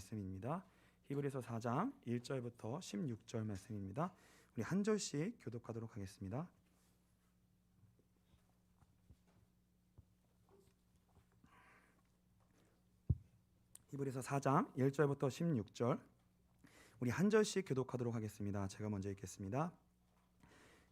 말씀입니다. 히브리서 4장 1절부터 16절 말씀입니다. 우리 한 절씩 교독하도록 하겠습니다. 히브리서 4장 1절부터 16절 우리 한 절씩 교독하도록 하겠습니다. 제가 먼저 읽겠습니다.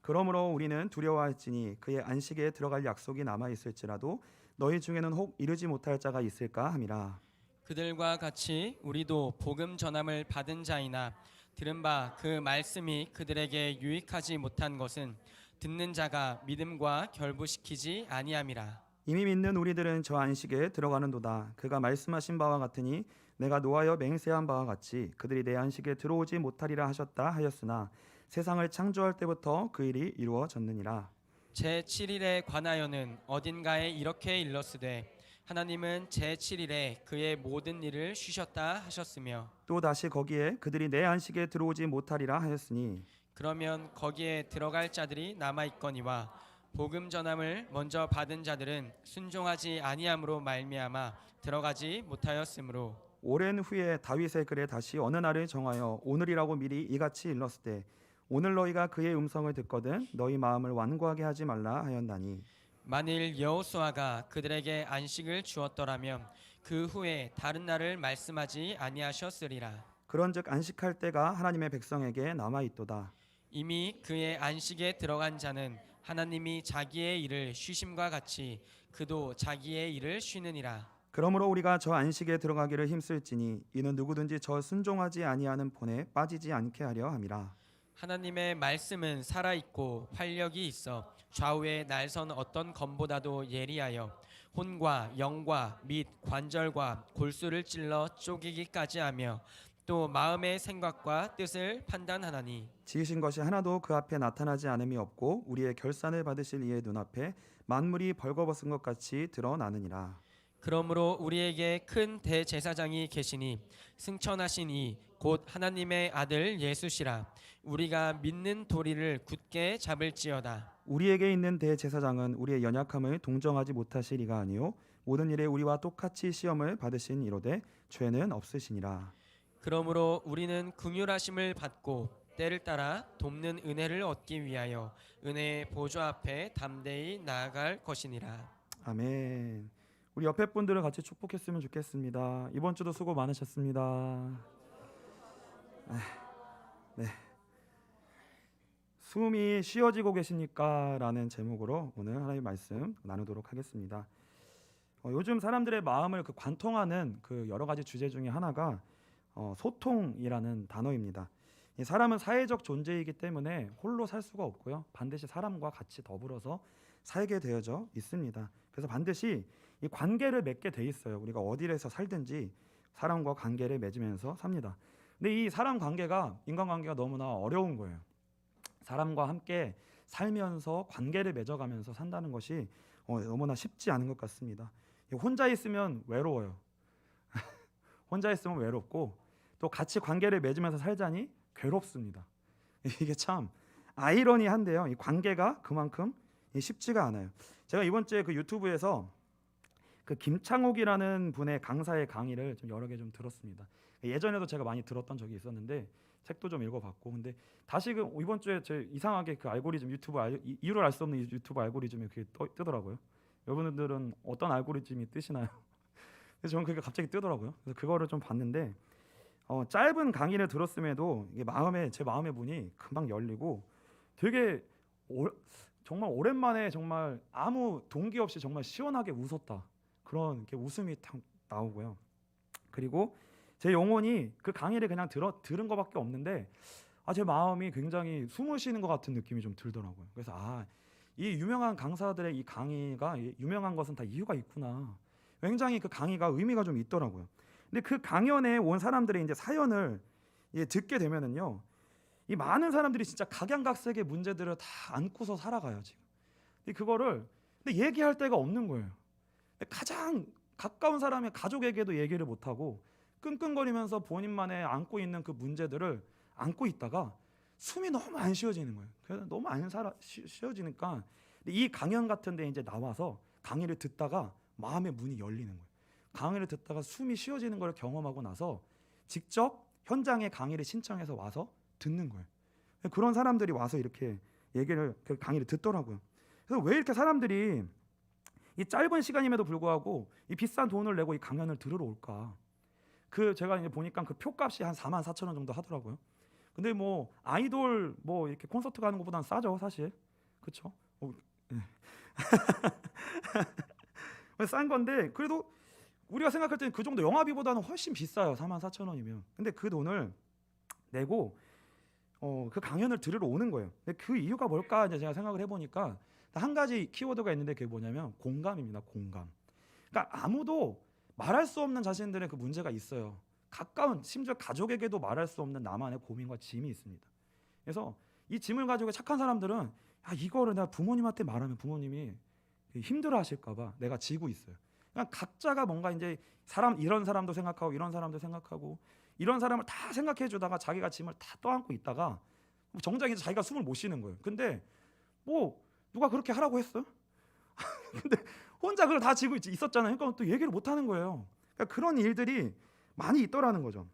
그러므로 우리는 두려워할지니 그의 안식에 들어갈 약속이 남아 있을지라도 너희 중에는 혹 이르지 못할 자가 있을까 함이라. 그들과 같이 우리도 복음 전함을 받은 자이나 들은 바 그 말씀이 그들에게 유익하지 못한 것은 듣는 자가 믿음과 결부시키지 아니함이라. 이미 믿는 우리들은 저 안식에 들어가는도다. 그가 말씀하신 바와 같으니 내가 노하여 맹세한 바와 같이 그들이 내 안식에 들어오지 못하리라 하셨다 하였으나 세상을 창조할 때부터 그 일이 이루어졌느니라. 제7일에 관하여는 어딘가에 이렇게 일렀으되 하나님은 제7일에 그의 모든 일을 쉬셨다 하셨으며 또 다시 거기에 그들이 내 안식에 들어오지 못하리라 하였으니 그러면 거기에 들어갈 자들이 남아있거니와 복음 전함을 먼저 받은 자들은 순종하지 아니함으로 말미암아 들어가지 못하였으므로 오랜 후에 다윗의 글에 다시 어느 날을 정하여 오늘이라고 미리 이같이 일렀을 때 오늘 너희가 그의 음성을 듣거든 너희 마음을 완고하게 하지 말라 하였나니 만일 여호수아가 그들에게 안식을 주었더라면 그 후에 다른 날을 말씀하지 아니하셨으리라. 그런즉 안식할 때가 하나님의 백성에게 남아 있도다. 이미 그의 안식에 들어간 자는 하나님이 자기의 일을 쉬심과 같이 그도 자기의 일을 쉬느니라. 그러므로 우리가 저 안식에 들어가기를 힘쓸지니 이는 누구든지 저 순종하지 아니하는 본에 빠지지 않게 하려 함이라. 하나님의 말씀은 살아있고 활력이 있어 좌우에 날선 어떤 검보다도 예리하여 혼과 영과 및 관절과 골수를 찔러 쪼개기까지 하며 또 마음의 생각과 뜻을 판단하나니 지으신 것이 하나도 그 앞에 나타나지 않음이 없고 우리의 결산을 받으실 이의 눈앞에 만물이 벌거벗은 것 같이 드러나느니라. 그러므로 우리에게 큰 대제사장이 계시니 승천하신 이 곧 하나님의 아들 예수시라. 우리가 믿는 도리를 굳게 잡을지어다. 우리에게 있는 대제사장은 우리의 연약함을 동정하지 못하실 이가 아니요 모든 일에 우리와 똑같이 시험을 받으신 이로되 죄는 없으시니라. 그러므로 우리는 긍휼하심을 받고 때를 따라 돕는 은혜를 얻기 위하여 은혜의 보좌 앞에 담대히 나아갈 것이니라. 아멘. 우리 옆에 분들을 같이 축복했으면 좋겠습니다. 이번 주도 수고 많으셨습니다. 네. 숨이 쉬어지고 계십니까? 라는 제목으로 오늘 하나님의 말씀 나누도록 하겠습니다. 요즘 사람들의 마음을 관통하는 여러 가지 주제 중에 하나가 소통이라는 단어입니다. 이 사람은 사회적 존재이기 때문에 홀로 살 수가 없고요. 반드시 사람과 같이 더불어서 살게 되어져 있습니다. 그래서 반드시 이 관계를 맺게 돼 있어요. 우리가 어디에서 살든지 사람과 관계를 맺으면서 삽니다. 근데 이 사람 관계가 인간관계가 너무나 어려운 거예요. 사람과 함께 살면서 관계를 맺어가면서 산다는 것이 너무나 쉽지 않은 것 같습니다. 혼자 있으면 외로워요. 혼자 있으면 외롭고 또 같이 관계를 맺으면서 살자니 괴롭습니다. 이게 참 아이러니한데요. 이 관계가 그만큼 쉽지가 않아요. 제가 이번 주에 유튜브에서 김창옥이라는 분의 강사의 강의를 좀 여러 개 좀 들었습니다. 예전에도 제가 많이 들었던 적이 있었는데 책도 좀 읽어봤고 근데 다시 이번 주에 제 이상하게 알고리즘 이유를 알 수 없는 유튜브 알고리즘이 뜨더라고요. 여러분들은 어떤 알고리즘이 뜨시나요? 그래서 저는 그게 갑자기 뜨더라고요. 그래서 그거를 좀 봤는데 짧은 강의를 들었음에도 이게 제 마음의 문이 금방 열리고 되게 정말 오랜만에 정말 아무 동기 없이 정말 시원하게 웃었다. 그런 웃음이 탁 나오고요. 그리고 제 영혼이 그 강의를 그냥 들은 것밖에 없는데 제 마음이 굉장히 숨을 쉬는 것 같은 느낌이 좀 들더라고요. 그래서 이 유명한 강사들의 이 강의가 유명한 것은 다 이유가 있구나. 굉장히 그 강의가 의미가 좀 있더라고요. 근데 그 강연에 온 사람들의 이제 사연을 듣게 되면은요, 이 많은 사람들이 진짜 각양각색의 문제들을 다 안고서 살아가요 지금. 근데 얘기할 데가 없는 거예요. 가장 가까운 사람의 가족에게도 얘기를 못 하고 끙끙거리면서 본인만의 안고 있는 그 문제들을 안고 있다가 숨이 너무 안 쉬어지는 거예요. 그래서 너무 안 쉬어지니까 이 강연 같은데 이제 나와서 강의를 듣다가 마음의 문이 열리는 거예요. 강의를 듣다가 숨이 쉬어지는 걸 경험하고 나서 직접 현장에 강의를 신청해서 와서 듣는 거예요. 그런 사람들이 와서 이렇게 그 강의를 듣더라고요. 그래서 왜 이렇게 사람들이 이 짧은 시간임에도 불구하고 이 비싼 돈을 내고 이 강연을 들으러 올까? 제가 이제 보니까 그 표값이 한 44,000원 정도 하더라고요. 근데 뭐 아이돌 뭐 이렇게 콘서트 가는 것보다는 싸죠, 사실. 그렇죠? 네. 싼 건데 그래도 우리가 생각할 때는 그 정도 영화비보다는 훨씬 비싸요. 44,000원이면. 근데 그 돈을 내고 그 강연을 들으러 오는 거예요. 근데 그 이유가 뭘까 이제 제가 생각을 해보니까 한 가지 키워드가 있는데 그게 뭐냐면 공감입니다. 공감. 그러니까 아무도 말할 수 없는 자신들의 그 문제가 있어요. 가까운 심지어 가족에게도 말할 수 없는 나만의 고민과 짐이 있습니다. 그래서 이 짐을 가지고 착한 사람들은 야, 이거를 내가 부모님한테 말하면 부모님이 힘들어하실까봐 내가 지고 있어요. 그러니까 각자가 뭔가 이제 이런 사람도 생각하고 이런 사람도 생각하고 이런 사람을 다 생각해주다가 자기가 짐을 다 떠안고 있다가 정작 이제 자기가 숨을 못 쉬는 거예요. 근데 뭐 누가 그렇게 하라고 했어? 근데 혼자 그걸 다 지고 있었잖아요. 그러니까 또 얘기를 못 하는 거예요. 그러니까 그런 일들이 많이 있더라는 거죠.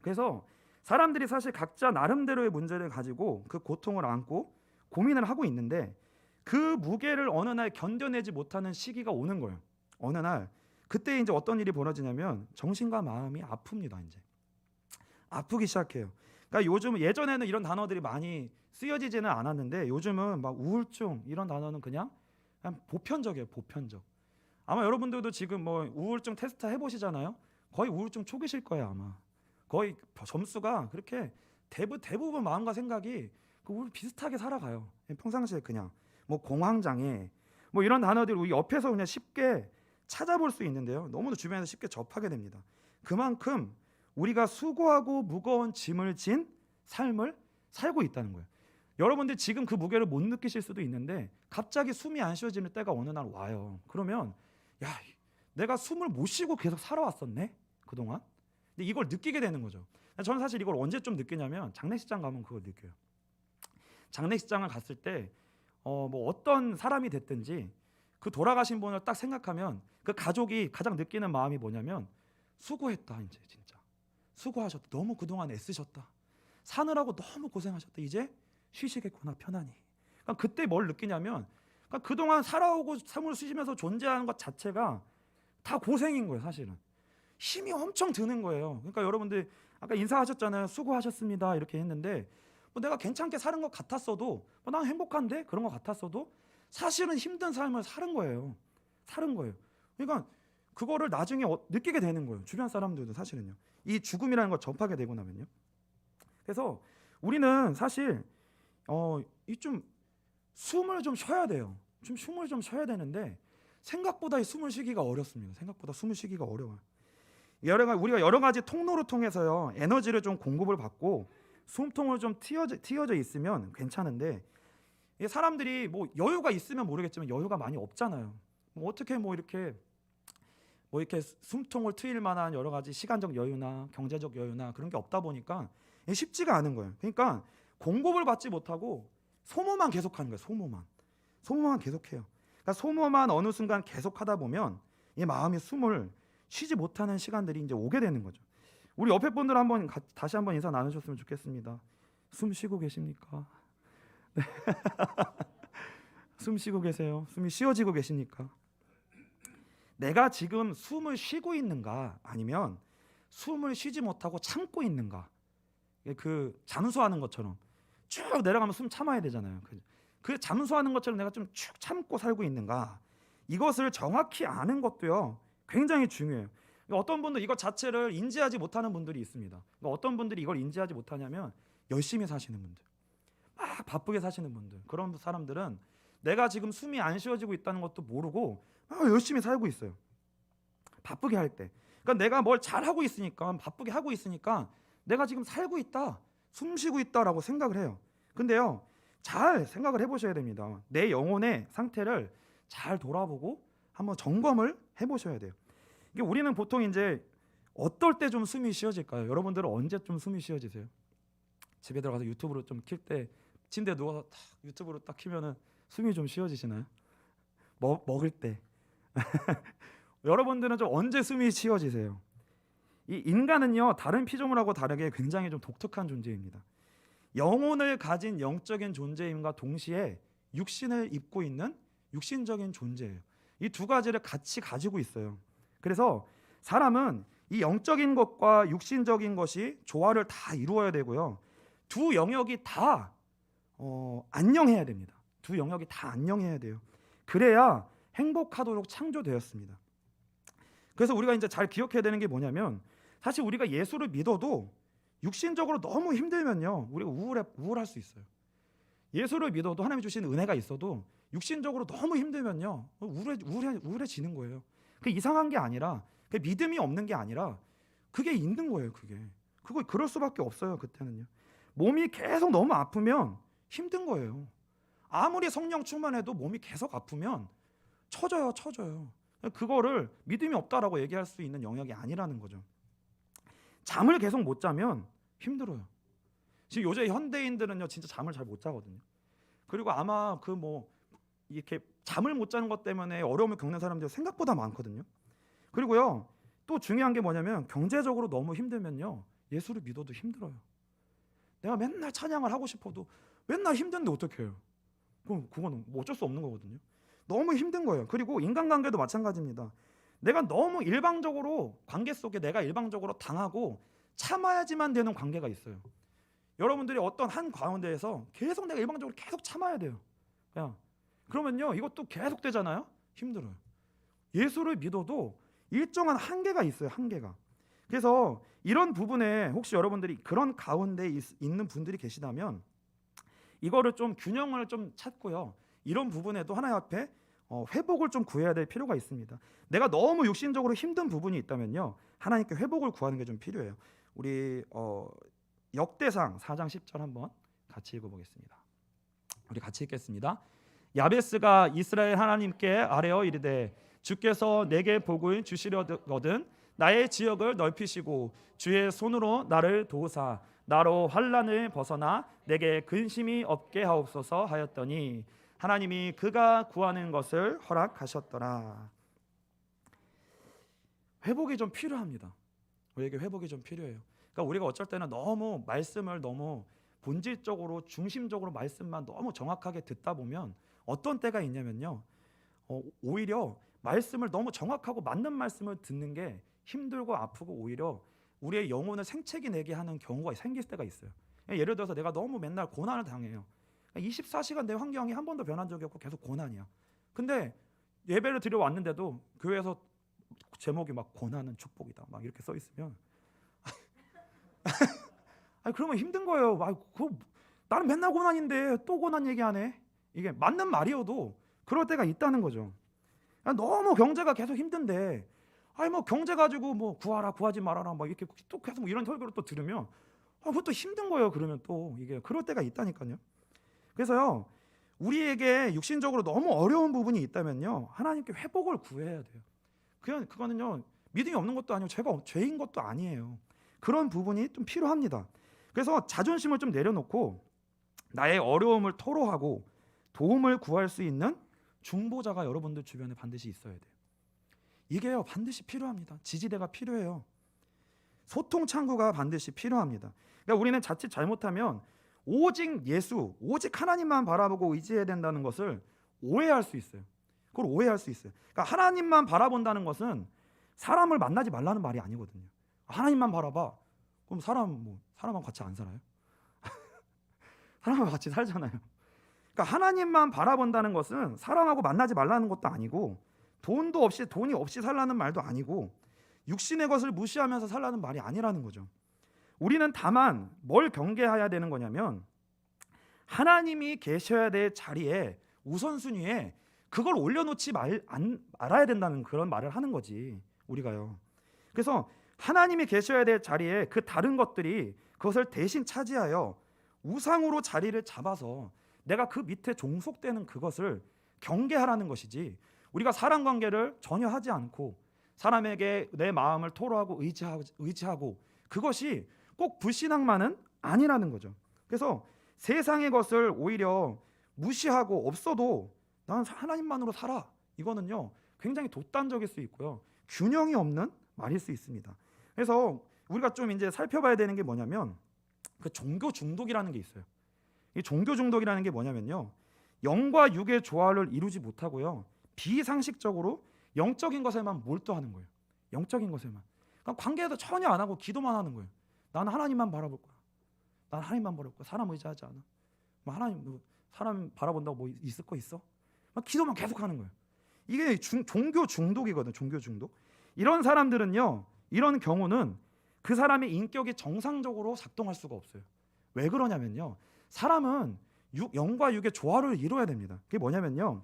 그래서 사람들이 사실 각자 나름대로의 문제를 가지고 그 고통을 안고 고민을 하고 있는데 그 무게를 어느 날 견뎌내지 못하는 시기가 오는 거예요. 어느 날 그때 이제 어떤 일이 벌어지냐면 정신과 마음이 아픕니다. 이제 아프기 시작해요. 그러니까 요즘 예전에는 이런 단어들이 많이 쓰여지지는 않았는데 요즘은 막 우울증 이런 단어는 그냥 보편적이에요. 보편적. 아마 여러분들도 지금 뭐 우울증 테스트 해보시잖아요. 거의 우울증 초기실 거예요. 아마 거의 점수가 그렇게 대부분 마음과 생각이 비슷하게 살아가요. 평상시에 그냥 뭐 공황장애 뭐 이런 단어들 우리 옆에서 그냥 쉽게 찾아볼 수 있는데요. 너무도 주변에서 쉽게 접하게 됩니다. 그만큼 우리가 수고하고 무거운 짐을 진 삶을 살고 있다는 거예요. 여러분들 지금 그 무게를 못 느끼실 수도 있는데 갑자기 숨이 안 쉬어지는 때가 어느 날 와요. 그러면 야, 내가 숨을 못 쉬고 계속 살아왔었네 그동안. 근데 이걸 느끼게 되는 거죠. 저는 사실 이걸 언제 좀 느끼냐면 장례식장 가면 그걸 느껴요. 장례식장을 갔을 때 뭐 어떤 사람이 됐든지 그 돌아가신 분을 딱 생각하면 그 가족이 가장 느끼는 마음이 뭐냐면 수고했다. 이제 진짜 수고하셨다. 너무 그동안 애쓰셨다. 사느라고 너무 고생하셨다. 이제 쉬시겠구나 편안히. 그러니까 그때 뭘 느끼냐면 그러니까 그동안 살아오고 삶을 쉬시면서 존재하는 것 자체가 다 고생인 거예요. 사실은 힘이 엄청 드는 거예요. 그러니까 여러분들 아까 인사하셨잖아요. 수고하셨습니다 이렇게 했는데 뭐 내가 괜찮게 사는 것 같았어도 난 행복한데 그런 것 같았어도 사실은 힘든 삶을 사는 거예요. 사는 거예요. 그러니까 그거를 나중에 느끼게 되는 거예요. 주변 사람들도 사실은요. 이 죽음이라는 걸 접하게 되고 나면요. 그래서 우리는 사실 이 좀 숨을 좀 쉬어야 돼요. 좀 숨을 좀 쉬어야 되는데 생각보다 이 숨을 쉬기가 어렵습니다. 생각보다 숨을 쉬기가 어려워요. 우리가 여러 가지 통로를 통해서요 에너지를 좀 공급을 받고 숨통을 좀 틔어져 있으면 괜찮은데 사람들이 뭐 여유가 있으면 모르겠지만 여유가 많이 없잖아요. 뭐 어떻게 뭐 이렇게 숨통을 트일 만한 여러 가지 시간적 여유나 경제적 여유나 그런 게 없다 보니까 쉽지가 않은 거예요. 그러니까 공급을 받지 못하고 소모만 계속하는 거예요. 소모만 계속해요. 그러니까 소모만 어느 순간 계속하다 보면 이 마음이 숨을 쉬지 못하는 시간들이 이제 오게 되는 거죠. 우리 옆에 분들 다시 한번 인사 나누셨으면 좋겠습니다. 숨 쉬고 계십니까? 네. 숨 쉬고 계세요? 숨이 쉬어지고 계십니까? 내가 지금 숨을 쉬고 있는가 아니면 숨을 쉬지 못하고 참고 있는가? 그 잠수하는 것처럼 쭉 내려가면 숨 참아야 되잖아요. 그 잠수하는 것처럼 내가 좀 쭉 참고 살고 있는가? 이것을 정확히 아는 것도요 굉장히 중요해요. 어떤 분들 이것 자체를 인지하지 못하는 분들이 있습니다. 어떤 분들이 이걸 인지하지 못하냐면 열심히 사시는 분들, 막 바쁘게 사시는 분들, 그런 사람들은 내가 지금 숨이 안 쉬어지고 있다는 것도 모르고 열심히 살고 있어요. 바쁘게 할 때. 그러니까 내가 뭘 잘하고 있으니까 바쁘게 하고 있으니까 내가 지금 살고 있다, 숨 쉬고 있다라고 생각을 해요. 근데요 잘 생각을 해보셔야 됩니다. 내 영혼의 상태를 잘 돌아보고 한번 점검을 해보셔야 돼요. 우리는 보통 이제 어떨 때 좀 숨이 쉬어질까요? 여러분들은 언제 좀 숨이 쉬어지세요? 집에 들어가서 유튜브로 좀 킬 때 침대에 누워서 딱 유튜브로 딱 키면은 숨이 좀 쉬어지시나요? 먹을 때. 여러분들은 좀 언제 숨이 쉬어지세요? 이 인간은요 다른 피조물하고 다르게 굉장히 좀 독특한 존재입니다. 영혼을 가진 영적인 존재임과 동시에 육신을 입고 있는 육신적인 존재예요. 이 두 가지를 같이 가지고 있어요. 그래서 사람은 이 영적인 것과 육신적인 것이 조화를 다 이루어야 되고요. 두 영역이 다 안녕해야 됩니다. 두 영역이 다 안녕해야 돼요. 그래야 행복하도록 창조되었습니다. 그래서 우리가 이제 잘 기억해야 되는 게 뭐냐면 사실 우리가 예수를 믿어도 육신적으로 너무 힘들면요 우리가 우울할 수 있어요. 예수를 믿어도 하나님이 주신 은혜가 있어도 육신적으로 너무 힘들면요 우울해지는 거예요. 그게 이상한 게 아니라 그게 믿음이 없는 게 아니라 그게 있는 거예요. 그럴 수밖에 없어요. 그때는요 몸이 계속 너무 아프면 힘든 거예요. 아무리 성령 충만해도 몸이 계속 아프면 처져요. 그거를 믿음이 없다라고 얘기할 수 있는 영역이 아니라는 거죠. 잠을 계속 못 자면 힘들어요. 지금 요새 현대인들은요 진짜 잠을 잘 못 자거든요. 그리고 아마 이렇게 잠을 못 자는 것 때문에 어려움을 겪는 사람들이 생각보다 많거든요. 그리고요 또 중요한 게 뭐냐면 경제적으로 너무 힘들면요 예수를 믿어도 힘들어요. 내가 맨날 찬양을 하고 싶어도 맨날 힘든데 어떻게 해요? 그건 어쩔 수 없는 거거든요. 너무 힘든 거예요. 그리고 인간관계도 마찬가지입니다. 내가 너무 일방적으로 관계 속에 내가 일방적으로 당하고 참아야지만 되는 관계가 있어요. 여러분들이 어떤 한 가운데에서 계속 내가 일방적으로 계속 참아야 돼요. 그러면요 이것도 계속 되잖아요. 힘들어요. 예수를 믿어도 일정한 한계가 있어요. 한계가. 그래서 이런 부분에 혹시 여러분들이 그런 가운데 있는 분들이 계시다면 이거를 좀 균형을 좀 찾고요. 이런 부분에도 하나님 앞에 회복을 좀 구해야 될 필요가 있습니다. 내가 너무 육신적으로 힘든 부분이 있다면요 하나님께 회복을 구하는 게 좀 필요해요. 우리 역대상 4장 10절 한번 같이 읽어보겠습니다. 우리 같이 읽겠습니다. 야베스가 이스라엘 하나님께 아뢰어 이르되 주께서 내게 복을 주시려거든 나의 지역을 넓히시고 주의 손으로 나를 도우사 나로 환난을 벗어나 내게 근심이 없게 하옵소서 하였더니 하나님이 그가 구하는 것을 허락하셨더라. 회복이 좀 필요합니다. 우리에게 회복이 좀 필요해요. 그러니까 우리가 어쩔 때는 너무 말씀을 너무 본질적으로 중심적으로 말씀만 너무 정확하게 듣다 보면 어떤 때가 있냐면요 오히려 말씀을 너무 정확하고 맞는 말씀을 듣는 게 힘들고 아프고 오히려 우리의 영혼을 생채기 내게 하는 경우가 생길 때가 있어요. 예를 들어서 내가 너무 맨날 고난을 당해요. 24시간 내 환경이 한 번도 변한 적이 없고 계속 고난이야. 근데 예배를 드려 왔는데도 교회에서 제목이 막 고난은 축복이다 막 이렇게 써 있으면 그러면 힘든 거예요. 나는 맨날 고난인데 또 고난 얘기하네. 이게 맞는 말이어도 그럴 때가 있다는 거죠. 너무 경제가 계속 힘든데 경제 가지고 구하라 구하지 말아라 막 이렇게 또 계속 이런 설교를 또 들으면 그것도 힘든 거예요. 그러면 또 이게 그럴 때가 있다니까요. 그래서요 우리에게 육신적으로 너무 어려운 부분이 있다면요 하나님께 회복을 구해야 돼요. 그거는요 믿음이 없는 것도 아니고 죄인 것도 아니에요. 그런 부분이 좀 필요합니다. 그래서 자존심을 좀 내려놓고 나의 어려움을 토로하고 도움을 구할 수 있는 중보자가 여러분들 주변에 반드시 있어야 돼요. 이게요 반드시 필요합니다. 지지대가 필요해요. 소통 창구가 반드시 필요합니다. 그러니까 우리는 자칫 잘못하면 오직 예수, 오직 하나님만 바라보고 의지해야 된다는 것을 오해할 수 있어요. 그걸 오해할 수 있어요. 그러니까 하나님만 바라본다는 것은 사람을 만나지 말라는 말이 아니거든요. 하나님만 바라봐. 그럼 사람하고 같이 안 살아요? 사람하고 같이 살잖아요. 그러니까 하나님만 바라본다는 것은 사람하고 만나지 말라는 것도 아니고 돈이 없이 살라는 말도 아니고 육신의 것을 무시하면서 살라는 말이 아니라는 거죠. 우리는 다만 뭘 경계해야 되는 거냐면 하나님이 계셔야 될 자리에 우선순위에 그걸 올려놓지 말아야 된다는 그런 말을 하는 거지 우리가요. 그래서 하나님이 계셔야 될 자리에 그 다른 것들이 그것을 대신 차지하여 우상으로 자리를 잡아서 내가 그 밑에 종속되는 그것을 경계하라는 것이지 우리가 사람 관계를 전혀 하지 않고 사람에게 내 마음을 토로하고 의지하고 그것이 꼭 불신앙만은 아니라는 거죠. 그래서 세상의 것을 오히려 무시하고 없어도 난 하나님만으로 살아. 이거는요 굉장히 독단적일 수 있고요 균형이 없는 말일 수 있습니다. 그래서 우리가 좀 이제 살펴봐야 되는 게 뭐냐면 그 종교 중독이라는 게 있어요. 이 종교 중독이라는 게 뭐냐면요, 영과 육의 조화를 이루지 못하고요, 비상식적으로 영적인 것에만 몰두하는 거예요. 영적인 것에만. 그러니까 관계도 전혀 안 하고 기도만 하는 거예요. 나는 하나님만 바라볼 거야. 나는 하나님만 바라볼 거야. 사람 의지하지 않아. 뭐 하나님, 뭐 사람 바라본다고 뭐 있을 거 있어? 막 기도만 계속 하는 거예요. 이게 종교 중독이거든. 종교 중독. 이런 사람들은요, 이런 경우는 그 사람의 인격이 정상적으로 작동할 수가 없어요. 왜 그러냐면요, 사람은 영과 육의 조화를 이루어야 됩니다. 그게 뭐냐면요,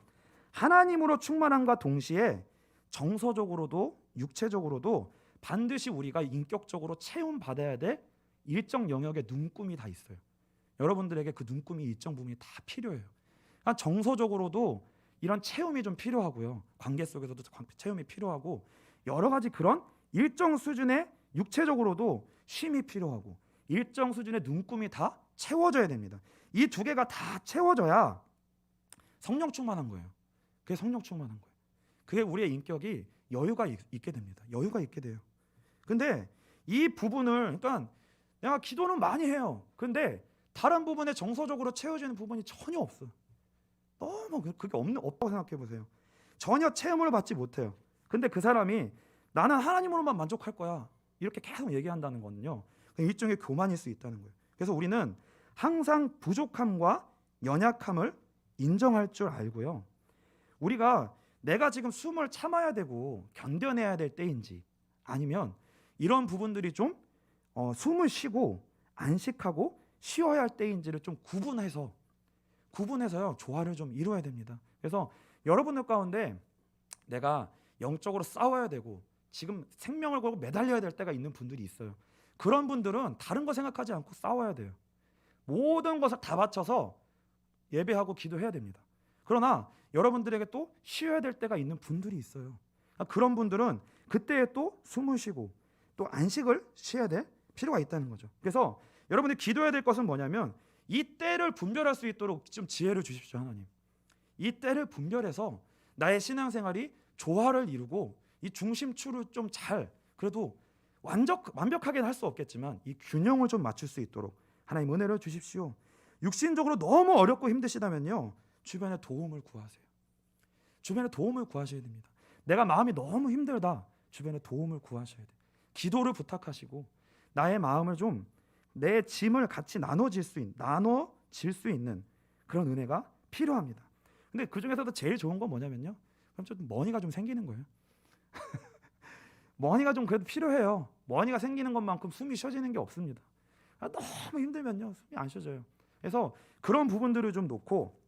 하나님으로 충만함과 동시에 정서적으로도 육체적으로도 반드시 우리가 인격적으로 체험받아야 될 일정 영역의 눈금이 다 있어요. 여러분들에게 그 눈금이 일정 부분이 다 필요해요. 그러니까 정서적으로도 이런 체험이 좀 필요하고요, 관계 속에서도 체험이 필요하고, 여러 가지 그런 일정 수준의 육체적으로도 쉼이 필요하고, 일정 수준의 눈금이 다 채워져야 됩니다. 이 두 개가 다 채워져야 성령 충만한 거예요. 그게 성령 충만한 거예요. 그게 우리의 인격이 여유가 있게 됩니다. 여유가 있게 돼요. 근데 이 부분을, 그러니까 내가 기도는 많이 해요. 근데 다른 부분에 정서적으로 채워지는 부분이 전혀 없어. 너무 그게 없다고 생각해 보세요. 전혀 체험을 받지 못해요. 근데 그 사람이 나는 하나님으로만 만족할 거야, 이렇게 계속 얘기한다는 거는요, 일종의 교만일 수 있다는 거예요. 그래서 우리는 항상 부족함과 연약함을 인정할 줄 알고요, 우리가 내가 지금 숨을 참아야 되고 견뎌내야 될 때인지, 아니면 이런 부분들이 좀 숨을 쉬고 안식하고 쉬어야 할 때인지를 좀 구분해서요, 조화를 좀 이루어야 됩니다. 그래서 여러분들 가운데 내가 영적으로 싸워야 되고 지금 생명을 걸고 매달려야 될 때가 있는 분들이 있어요. 그런 분들은 다른 거 생각하지 않고 싸워야 돼요. 모든 것을 다 바쳐서 예배하고 기도해야 됩니다. 그러나 여러분들에게 또 쉬어야 될 때가 있는 분들이 있어요. 그런 분들은 그때에 또 숨을 쉬고 또 안식을 쉬어야 될 필요가 있다는 거죠. 그래서 여러분들이 기도해야 될 것은 뭐냐면, 이 때를 분별할 수 있도록 좀 지혜를 주십시오, 하나님. 이 때를 분별해서 나의 신앙생활이 조화를 이루고 이 중심추를 좀 잘, 그래도 완벽하게는 할 수 없겠지만 이 균형을 좀 맞출 수 있도록 하나님 은혜를 주십시오. 육신적으로 너무 어렵고 힘드시다면요, 주변에 도움을 구하세요. 주변에 도움을 구하셔야 됩니다. 내가 마음이 너무 힘들다, 주변에 도움을 구하셔야 돼요. 기도를 부탁하시고 나의 마음을 좀, 내 짐을 같이 나눠질 수 있는 그런 은혜가 필요합니다. 근데 그 중에서도 제일 좋은 건 뭐냐면요, 그럼 좀 머니가 좀 생기는 거예요. 머니가 좀 그래도 필요해요. 머니가 생기는 것만큼 숨이 쉬어지는 게 없습니다. 너무 힘들면요, 숨이 안 쉬어져요. 그래서 그런 부분들을 좀 놓고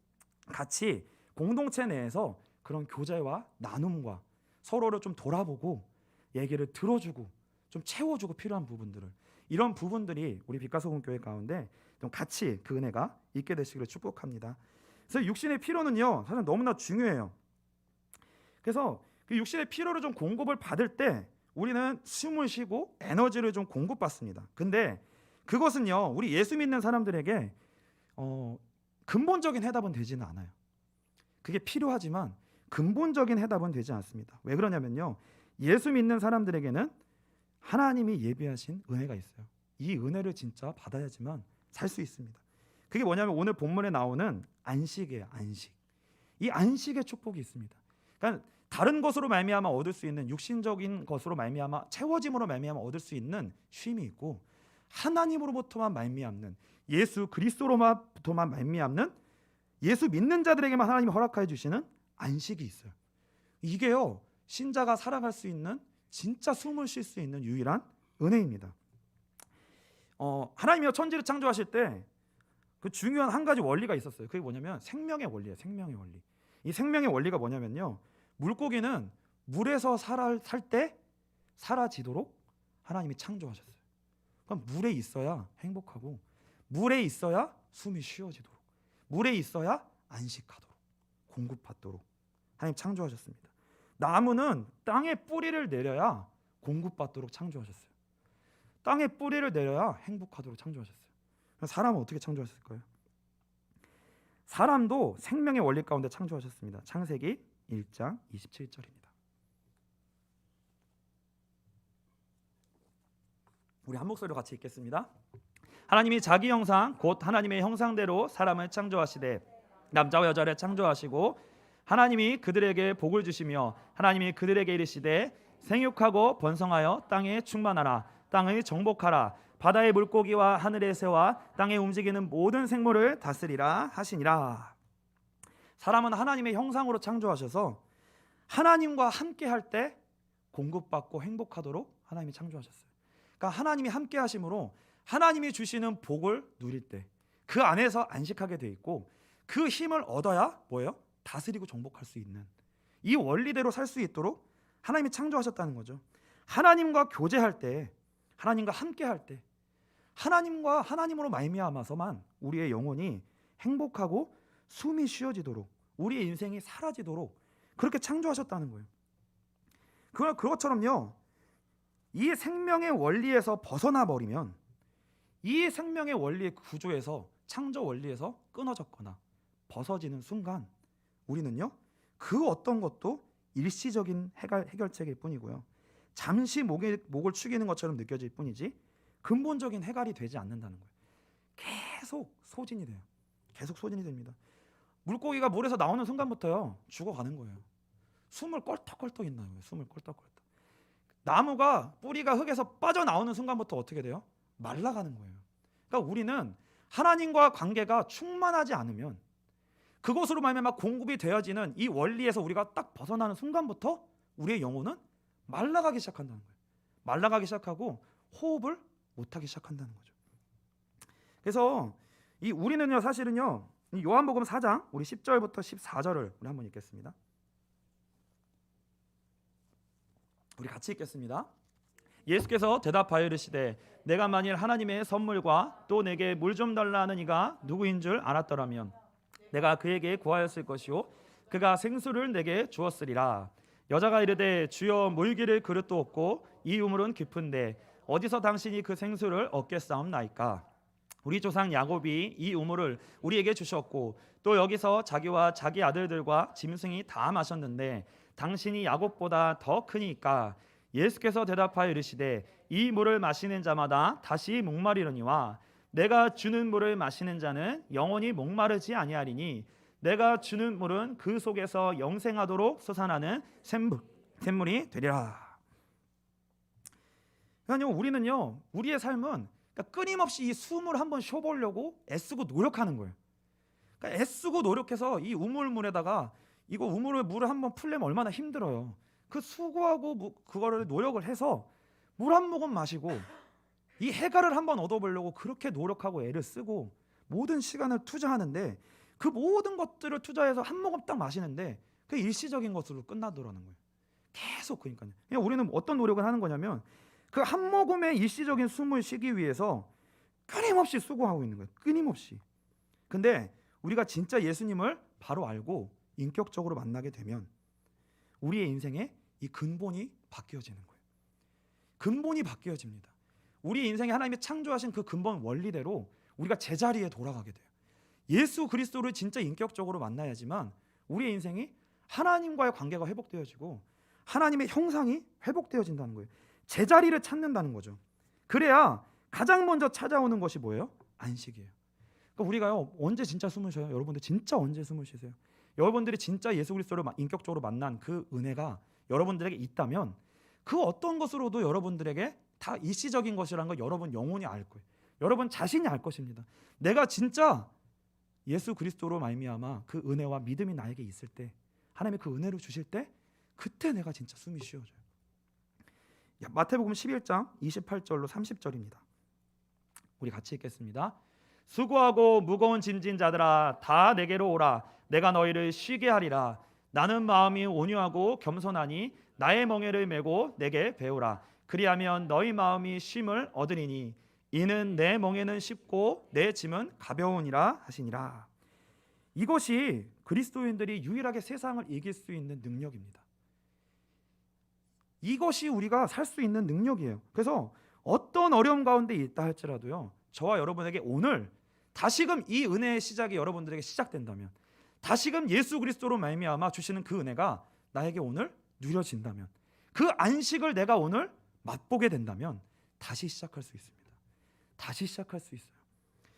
같이 공동체 내에서 그런 교제와 나눔과 서로를 좀 돌아보고 얘기를 들어주고 좀 채워주고, 필요한 부분들을, 이런 부분들이 우리 빛과소금 교회 가운데 좀 같이 그 은혜가 있게 되시기를 축복합니다. 그래서 육신의 피로는요, 사실 너무나 중요해요. 그래서 그 육신의 피로를 좀 공급을 받을 때 우리는 숨을 쉬고 에너지를 좀 공급받습니다. 근데 그것은요, 우리 예수 믿는 사람들에게 근본적인 해답은 되지는 않아요. 그게 필요하지만 근본적인 해답은 되지 않습니다. 왜 그러냐면요, 예수 믿는 사람들에게는 하나님이 예비하신 은혜가 있어요. 이 은혜를 진짜 받아야지만 살 수 있습니다. 그게 뭐냐면 오늘 본문에 나오는 안식이에요. 안식. 이 안식의 축복이 있습니다. 그러니까 다른 것으로 말미암아 얻을 수 있는, 육신적인 것으로 말미암아 채워짐으로 말미암아 얻을 수 있는 쉼이 있고, 하나님으로부터만 말미암는, 예수 그리스도로부터만 말미암는, 예수 믿는 자들에게만 하나님이 허락하여 주시는 안식이 있어요. 이게요, 신자가 살아갈 수 있는, 진짜 숨을 쉴 수 있는 유일한 은혜입니다. 하나님이 천지를 창조하실 때 그 중요한 한 가지 원리가 있었어요. 그게 뭐냐면 생명의 원리예요. 생명의 원리. 이 생명의 원리가 뭐냐면요, 물고기는 물에서 살 때 사라지도록 하나님이 창조하셨어요. 그럼 물에 있어야 행복하고, 물에 있어야 숨이 쉬어지도록, 물에 있어야 안식하도록, 공급받도록 하나님 창조하셨습니다. 나무는 땅에 뿌리를 내려야 공급받도록 창조하셨어요. 땅에 뿌리를 내려야 행복하도록 창조하셨어요. 사람은 어떻게 창조하셨을까요? 사람도 생명의 원리 가운데 창조하셨습니다. 창세기 1장 27절입니다. 우리 한 목소리로 같이 읽겠습니다. 하나님이 자기 형상 곧 하나님의 형상대로 사람을 창조하시되 남자와 여자를 창조하시고 하나님이 그들에게 복을 주시며 하나님이 그들에게 이르시되 생육하고 번성하여 땅에 충만하라 땅을 정복하라 바다의 물고기와 하늘의 새와 땅에 움직이는 모든 생물을 다스리라 하시니라. 사람은 하나님의 형상으로 창조하셔서 하나님과 함께 할 때 공급받고 행복하도록 하나님이 창조하셨어요. 그러니까 하나님이 함께 하심으로 하나님이 주시는 복을 누릴 때 그 안에서 안식하게 돼 있고 그 힘을 얻어야 뭐예요? 다스리고 정복할 수 있는 이 원리대로 살 수 있도록 하나님이 창조하셨다는 거죠. 하나님과 교제할 때, 하나님과 함께 할 때, 하나님으로 말미암아서만 우리의 영혼이 행복하고 숨이 쉬어지도록 우리의 인생이 사라지도록 그렇게 창조하셨다는 거예요. 그것처럼요, 이 생명의 원리에서 벗어나 버리면 이 생명의 원리의 구조에서 창조 원리에서 끊어졌거나 벗어지는 순간 우리는요 그 어떤 것도 일시적인 해결책일 뿐이고요 잠시 목을 축이는 것처럼 느껴질 뿐이지 근본적인 해결이 되지 않는다는 거예요. 계속 소진이 돼요. 계속 소진이 됩니다. 물고기가 물에서 나오는 순간부터요 죽어가는 거예요. 숨을 껄떡껄떡 있나요? 숨을 껄떡껄떡. 나무가 뿌리가 흙에서 빠져나오는 순간부터 어떻게 돼요? 말라가는 거예요. 그러니까 우리는 하나님과 관계가 충만하지 않으면 그것으로 말미암아 공급이 되어지는 이 원리에서 우리가 딱 벗어나는 순간부터 우리의 영혼은 말라가기 시작한다는 거예요. 말라가기 시작하고 호흡을 못하기 시작한다는 거죠. 그래서 이 우리는요 사실은요 이 요한복음 4장 우리 10절부터 14절을 우리 한번 읽겠습니다. 우리 같이 읽겠습니다. 예수께서 대답하여 이르시되 내가 만일 하나님의 선물과 또 내게 물 좀 달라 하는 이가 누구인 줄 알았더라면 내가 그에게 구하였을 것이요 그가 생수를 내게 주었으리라. 여자가 이르되 주여 물기를 그릇도 없고 이 우물은 깊은데 어디서 당신이 그 생수를 얻겠사옵나이까. 우리 조상 야곱이 이 우물을 우리에게 주셨고 또 여기서 자기와 자기 아들들과 짐승이 다 마셨는데 당신이 야곱보다 더 크니까. 예수께서 대답하여 이르시되 이 물을 마시는 자마다 다시 목마르려니와 내가 주는 물을 마시는 자는 영원히 목마르지 아니하리니 내가 주는 물은 그 속에서 영생하도록 솟아나는 샘물이 되리라. 그러니까 우리는요 우리의 삶은 그러니까 끊임없이 이 숨을 한번 쉬어보려고 애쓰고 노력하는 거예요. 그러니까 애쓰고 노력해서 이 우물물에다가 이거 물을 한번 풀려면 얼마나 힘들어요. 그 수고하고 그거를 노력을 해서 물 한 모금 마시고 이 해갈을 한번 얻어보려고 그렇게 노력하고 애를 쓰고 모든 시간을 투자하는데 그 모든 것들을 투자해서 한 모금 딱 마시는데 그 일시적인 것으로 끝나더라는 거예요. 계속 그러니까요. 그냥 우리는 어떤 노력을 하는 거냐면 그 한 모금의 일시적인 숨을 쉬기 위해서 끊임없이 수고하고 있는 거예요. 끊임없이. 근데 우리가 진짜 예수님을 바로 알고 인격적으로 만나게 되면 우리의 인생에 이 근본이 바뀌어지는 거예요. 근본이 바뀌어집니다. 우리 인생에 하나님이 창조하신 그 근본 원리대로 우리가 제자리에 돌아가게 돼요. 예수 그리스도를 진짜 인격적으로 만나야지만 우리의 인생이 하나님과의 관계가 회복되어지고 하나님의 형상이 회복되어진다는 거예요. 제자리를 찾는다는 거죠. 그래야 가장 먼저 찾아오는 것이 뭐예요? 안식이에요. 그러니까 우리가요 언제 진짜 숨을 쉬어요? 여러분들 진짜 언제 숨을 쉬세요? 여러분들이 진짜 예수 그리스도를 인격적으로 만난 그 은혜가 여러분들에게 있다면 그 어떤 것으로도 여러분들에게 다 일시적인 것이라는 걸 여러분 영혼이 알 거예요. 여러분 자신이 알 것입니다. 내가 진짜 예수 그리스도로 말미암아 그 은혜와 믿음이 나에게 있을 때 하나님이 그 은혜를 주실 때 그때 내가 진짜 숨이 쉬어져요. 마태복음 11장 28절로 30절입니다. 우리 같이 읽겠습니다. 수고하고 무거운 짐진 자들아 다 내게로 오라. 내가 너희를 쉬게 하리라. 나는 마음이 온유하고 겸손하니 나의 멍에를 메고 내게 배우라. 그리하면 너희 마음이 쉼을 얻으리니 이는 내 멍에는 쉽고 내 짐은 가벼우니라 하시니라. 이것이 그리스도인들이 유일하게 세상을 이길 수 있는 능력입니다. 이것이 우리가 살 수 있는 능력이에요. 그래서 어떤 어려움 가운데 있다 할지라도요 저와 여러분에게 오늘 다시금 이 은혜의 시작이 여러분들에게 시작된다면 다시금 예수 그리스도로 말미암아 주시는 그 은혜가 나에게 오늘 누려진다면 그 안식을 내가 오늘 맛보게 된다면 다시 시작할 수 있습니다. 다시 시작할 수 있어요.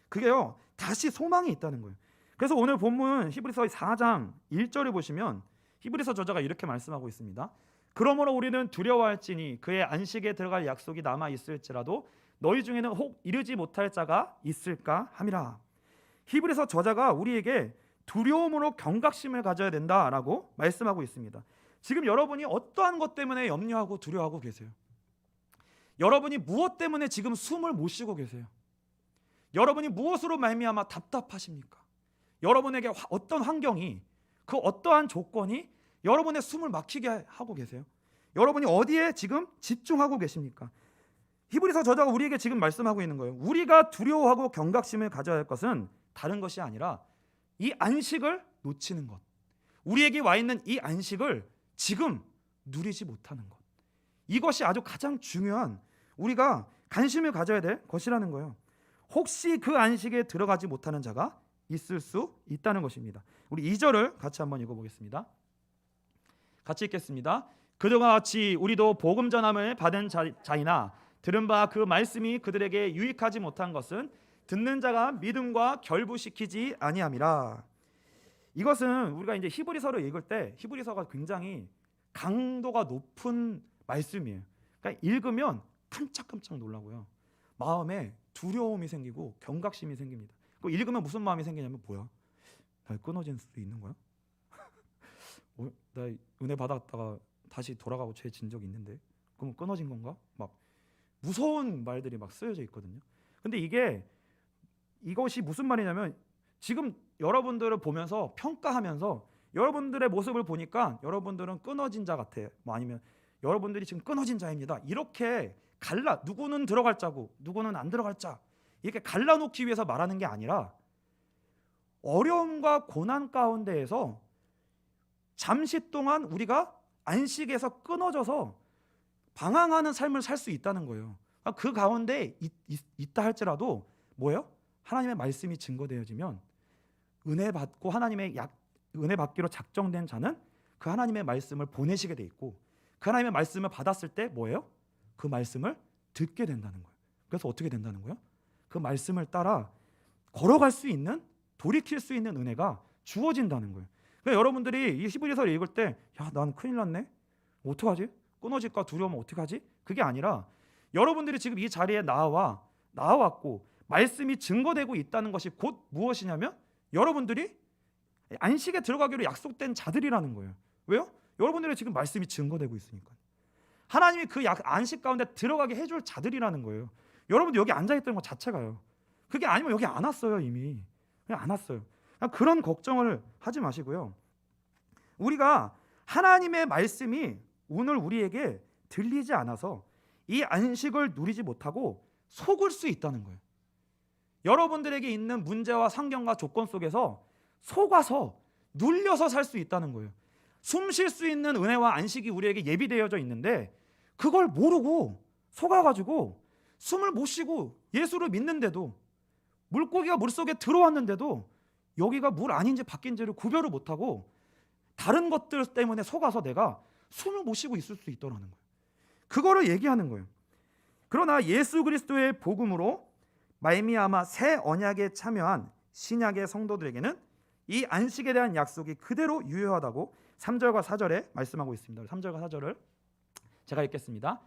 그게요, 다시 소망이 있다는 거예요. 그래서 오늘 본문 히브리서 4장 1절을 보시면 히브리서 저자가 이렇게 말씀하고 있습니다. 그러므로 우리는 두려워할지니 그의 안식에 들어갈 약속이 남아 있을지라도 너희 중에는 혹 이르지 못할 자가 있을까 함이라. 히브리서 저자가 우리에게 두려움으로 경각심을 가져야 된다라고 말씀하고 있습니다. 지금 여러분이 어떠한 것 때문에 염려하고 두려워하고 계세요? 여러분이 무엇 때문에 지금 숨을 못 쉬고 계세요? 여러분이 무엇으로 말미암아 답답하십니까? 여러분에게 어떤 환경이, 그 어떠한 조건이 여러분의 숨을 막히게 하고 계세요? 여러분이 어디에 지금 집중하고 계십니까? 히브리서 저자가 우리에게 지금 말씀하고 있는 거예요. 우리가 두려워하고 경각심을 가져야 할 것은 다른 것이 아니라 이 안식을 놓치는 것, 우리에게 와 있는 이 안식을 지금 누리지 못하는 것, 이것이 아주 가장 중요한 우리가 관심을 가져야 될 것이라는 거예요. 혹시 그 안식에 들어가지 못하는 자가 있을 수 있다는 것입니다. 우리 2절을 같이 한번 읽어보겠습니다. 같이 읽겠습니다. 그들과 같이 우리도 복음 전함을 받은 자이나 들은 바 그 말씀이 그들에게 유익하지 못한 것은 듣는 자가 믿음과 결부시키지 아니함이라. 이것은 우리가 이제 히브리서를 읽을 때 히브리서가 굉장히 강도가 높은 말씀이에요. 그러니까 읽으면 깜짝깜짝 놀라고요. 마음에 두려움이 생기고 경각심이 생깁니다. 그 읽으면 무슨 마음이 생기냐면 뭐야? 나 끊어질 수도 있는 거야? 나 은혜 받았다가 다시 돌아가고 죄 진 적이 있는데 그럼 끊어진 건가? 막 무서운 말들이 막 쓰여져 있거든요. 근데 이것이 무슨 말이냐면 지금 여러분들을 보면서 평가하면서 여러분들의 모습을 보니까 여러분들은 끊어진 자 같아. 뭐 아니면 여러분들이 지금 끊어진 자입니다. 이렇게 누구는 들어갈 자고 누구는 안 들어갈 자, 이렇게 갈라놓기 위해서 말하는 게 아니라 어려움과 고난 가운데에서 잠시 동안 우리가 안식에서 끊어져서 방황하는 삶을 살 수 있다는 거예요. 그 가운데 있다 할지라도 뭐예요? 하나님의 말씀이 증거되어지면 은혜 받고 은혜 받기로 작정된 자는 그 하나님의 말씀을 보내시게 돼 있고 그 하나님의 말씀을 받았을 때 뭐예요? 그 말씀을 듣게 된다는 거예요. 그래서 어떻게 된다는 거예요? 그 말씀을 따라 걸어갈 수 있는, 돌이킬 수 있는 은혜가 주어진다는 거예요. 그러니까 여러분들이 이 히브리서를 읽을 때 야, 난 큰일 났네. 어떡하지? 끊어질까 두려우면 어떡하지? 그게 아니라 여러분들이 지금 이 자리에 나와왔고 말씀이 증거되고 있다는 것이 곧 무엇이냐면 여러분들이 안식에 들어가기로 약속된 자들이라는 거예요. 왜요? 여러분들의 지금 말씀이 증거되고 있으니까. 하나님이 그 안식 가운데 들어가게 해줄 자들이라는 거예요. 여러분들 여기 앉아있던 것 자체가요. 그게 아니면 여기 안 왔어요. 이미 그냥 안 왔어요. 그런 걱정을 하지 마시고요. 우리가 하나님의 말씀이 오늘 우리에게 들리지 않아서 이 안식을 누리지 못하고 속을 수 있다는 거예요. 여러분들에게 있는 문제와 상경과 조건 속에서 속아서 눌려서 살 수 있다는 거예요. 숨 쉴 수 있는 은혜와 안식이 우리에게 예비되어져 있는데 그걸 모르고 속아가지고 숨을 못 쉬고 예수를 믿는데도 물고기가 물속에 들어왔는데도 여기가 물 아닌지 밖인지를 구별을 못하고 다른 것들 때문에 속아서 내가 숨을 못 쉬고 있을 수 있더라는 거예요. 그거를 얘기하는 거예요. 그러나 예수 그리스도의 복음으로 말미암아 새 언약에 참여한 신약의 성도들에게는 이 안식에 대한 약속이 그대로 유효하다고 3절과 4절에 말씀하고 있습니다. 3절과 4절을 제가 읽겠습니다.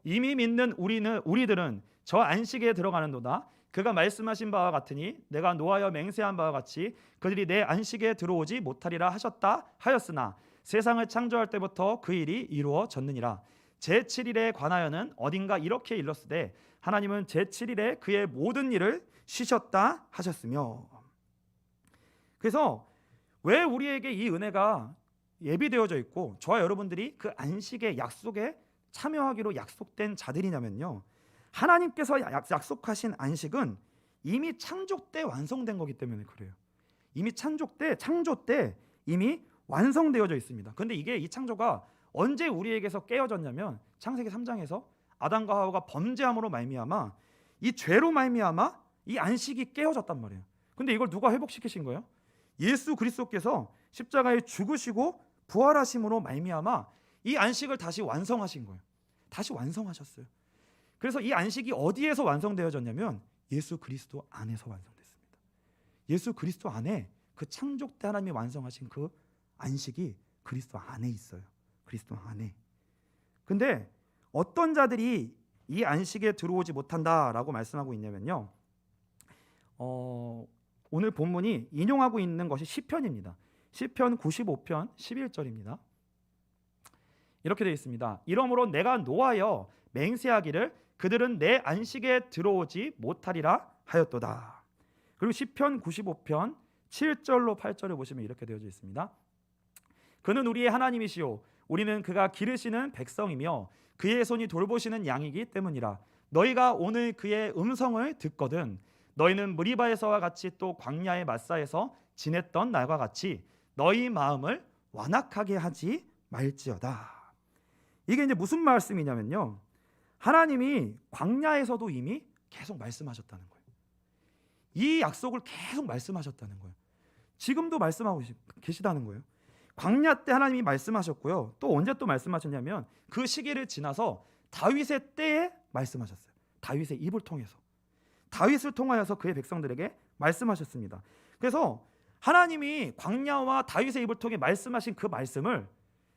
이미 믿는 우리들은 저 안식에 들어가는도다. 그가 말씀하신 바와 같으니 내가 노하여 맹세한 바와 같이 그들이 내 안식에 들어오지 못하리라 하셨다 하였으나 세상을 창조할 때부터 그 일이 이루어졌느니라. 제7일에 관하여는 어딘가 이렇게 일렀으되 하나님은 제7일에 그의 모든 일을 쉬셨다 하셨으며. 그래서 왜 우리에게 이 은혜가 예비되어져 있고 저와 여러분들이 그 안식의 약속에 참여하기로 약속된 자들이냐면요, 하나님께서 약속하신 안식은 이미 창조 때 완성된 거기 때문에 그래요. 이미 창조 때 이미 완성되어져 있습니다. 그런데 이 창조가 언제 우리에게서 깨어졌냐면 창세기 3장에서 아담과 하와가 범죄함으로 말미암아 이 죄로 말미암아 이 안식이 깨어졌단 말이에요. 근데 이걸 누가 회복시키신 거예요? 예수 그리스도께서 십자가에 죽으시고 부활하심으로 말미암아 이 안식을 다시 완성하신 거예요. 다시 완성하셨어요. 그래서 이 안식이 어디에서 완성되어졌냐면 예수 그리스도 안에서 완성됐습니다. 예수 그리스도 안에 그 창조 때 하나님이 완성하신 그 안식이 그리스도 안에 있어요. 그리스도 안에. 근데 어떤 자들이 이 안식에 들어오지 못한다라고 말씀하고 있냐면요. 오늘 본문이 인용하고 있는 것이 시편입니다. 시편 95편 11절입니다. 이렇게 되어 있습니다. 이러므로 내가 노하여 맹세하기를 그들은 내 안식에 들어오지 못하리라 하였도다. 그리고 시편 95편 7절로 8절을 보시면 이렇게 되어져 있습니다. 그는 우리의 하나님이시요 우리는 그가 기르시는 백성이며 그의 손이 돌보시는 양이기 때문이라. 너희가 오늘 그의 음성을 듣거든 너희는 무리바에서와 같이 또 광야의 마사에서 지냈던 날과 같이 너희 마음을 완악하게 하지 말지어다. 이게 이제 무슨 말씀이냐면요. 하나님이 광야에서도 이미 계속 말씀하셨다는 거예요. 이 약속을 계속 말씀하셨다는 거예요. 지금도 말씀하고 계시다는 거예요. 광야 때 하나님이 말씀하셨고요. 또 언제 또 말씀하셨냐면 그 시기를 지나서 다윗의 때에 말씀하셨어요. 다윗의 입을 통해서. 다윗을 통하여서 그의 백성들에게 말씀하셨습니다. 그래서 하나님이 광야와 다윗의 입을 통해 말씀하신 그 말씀을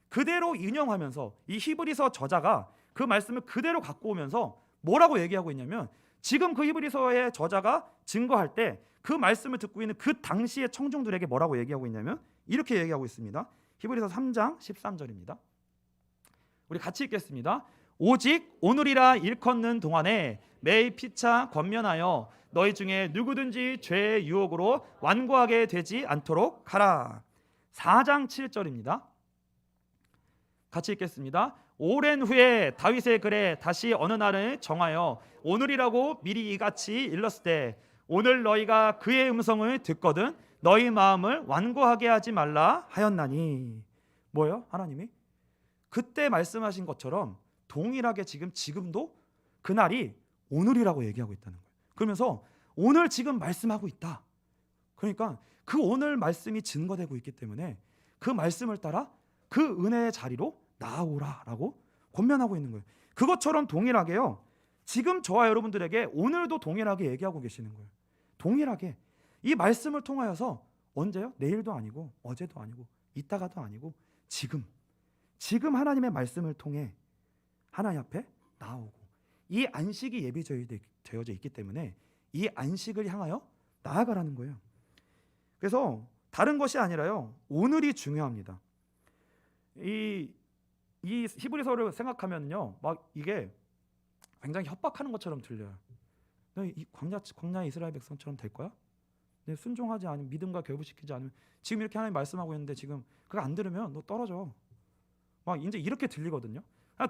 그대로 인용하면서 이 히브리서 저자가 그 말씀을 그대로 갖고 오면서 뭐라고 얘기하고 있냐면 지금 그 히브리서의 저자가 증거할 때 그 말씀을 듣고 있는 그 당시의 청중들에게 뭐라고 얘기하고 있냐면 이렇게 얘기하고 있습니다. 히브리서 3장 13절입니다. 우리 같이 읽겠습니다. 오직 오늘이라 일컫는 동안에 매일 피차 권면하여 너희 중에 누구든지 죄의 유혹으로 완고하게 되지 않도록 하라. 4장 7절입니다. 같이 읽겠습니다. 오랜 후에 다윗의 글에 다시 어느 날을 정하여 오늘이라고 미리 이같이 일렀을 때 오늘 너희가 그의 음성을 듣거든 너희 마음을 완고하게 하지 말라 하였나니. 뭐예요? 하나님이 그때 말씀하신 것처럼 동일하게 지금도 그날이 오늘이라고 얘기하고 있다는 거예요. 그러면서 오늘 지금 말씀하고 있다. 그러니까 그 오늘 말씀이 증거되고 있기 때문에 그 말씀을 따라 그 은혜의 자리로 나아오라라고 권면하고 있는 거예요. 그것처럼 동일하게요. 지금 저와 여러분들에게 오늘도 동일하게 얘기하고 계시는 거예요. 동일하게 이 말씀을 통하여서 언제요? 내일도 아니고 어제도 아니고 이따가도 아니고 지금 하나님의 말씀을 통해 하나님 앞에 나오고 이 안식이 예비되어져 있기 때문에 이 안식을 향하여 나아가라는 거예요. 그래서 다른 것이 아니라요. 오늘이 중요합니다. 이 히브리서를 생각하면요. 막 이게 굉장히 협박하는 것처럼 들려요. 너 이 광야 이스라엘 백성처럼 될 거야? 내 순종하지 않으면 믿음과 결부시키지 않으면 지금 이렇게 하나님 말씀하고 있는데 지금 그거 안 들으면 너 떨어져. 막 이제 이렇게 들리거든요.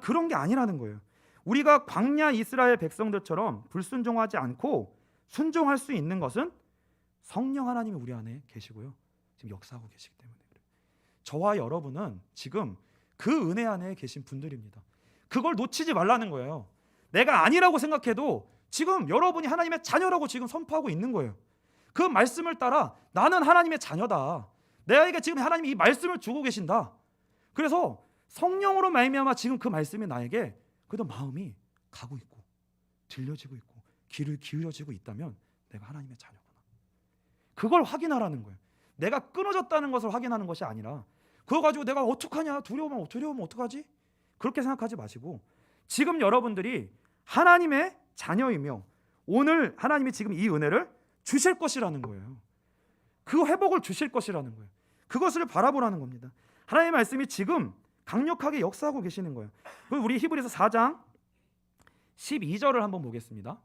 그런 게 아니라는 거예요. 우리가 광야 이스라엘 백성들처럼 불순종하지 않고 순종할 수 있는 것은 성령 하나님이 우리 안에 계시고요. 지금 역사하고 계시기 때문에 그래요. 저와 여러분은 지금 그 은혜 안에 계신 분들입니다. 그걸 놓치지 말라는 거예요. 내가 아니라고 생각해도 지금 여러분이 하나님의 자녀라고 지금 선포하고 있는 거예요. 그 말씀을 따라 나는 하나님의 자녀다. 내가 지금 하나님이 이 말씀을 주고 계신다. 그래서 성령으로 말미암아 지금 그 말씀이 나에게 그래도 마음이 가고 있고 들려지고 있고 귀를 기울여지고 있다면 내가 하나님의 자녀구나. 그걸 확인하라는 거예요. 내가 끊어졌다는 것을 확인하는 것이 아니라 그거 가지고 내가 어떡하냐 두려우면 어떡하지? 그렇게 생각하지 마시고 지금 여러분들이 하나님의 자녀이며 오늘 하나님이 지금 이 은혜를 주실 것이라는 거예요. 그 회복을 주실 것이라는 거예요. 그것을 바라보라는 겁니다. 하나님의 말씀이 지금 강력하게 역사하고 계시는 거예요. 우리 히브리서 4장 12절을 한번 보겠습니다.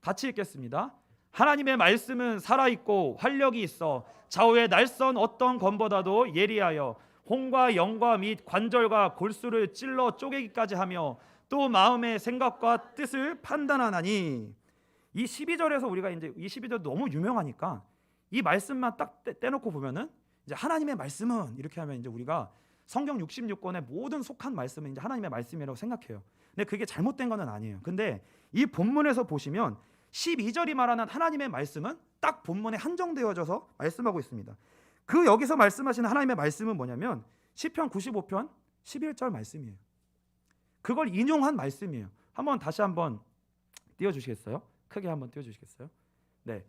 같이 읽겠습니다. 하나님의 말씀은 살아있고 활력이 있어 좌우의 날선 어떤 검보다도 예리하여 혼과 영과 및 관절과 골수를 찔러 쪼개기까지 하며 또 마음의 생각과 뜻을 판단하나니. 이 12절에서 우리가 이제 이 12절 너무 유명하니까 이 말씀만 딱 떼놓고 보면은 이제 하나님의 말씀은 이렇게 하면 이제 우리가 성경 66권의 모든 속한 말씀은 이제 하나님의 말씀이라고 생각해요. 근데 그게 잘못된 건 아니에요. 근데 이 본문에서 보시면 12절이 말하는 하나님의 말씀은 딱 본문에 한정되어져서 말씀하고 있습니다. 그 여기서 말씀하시는 하나님의 말씀은 뭐냐면 시편 95편 11절 말씀이에요. 그걸 인용한 말씀이에요. 한번 다시 한번 띄워주시겠어요? 크게 한번 띄워주시겠어요? 네,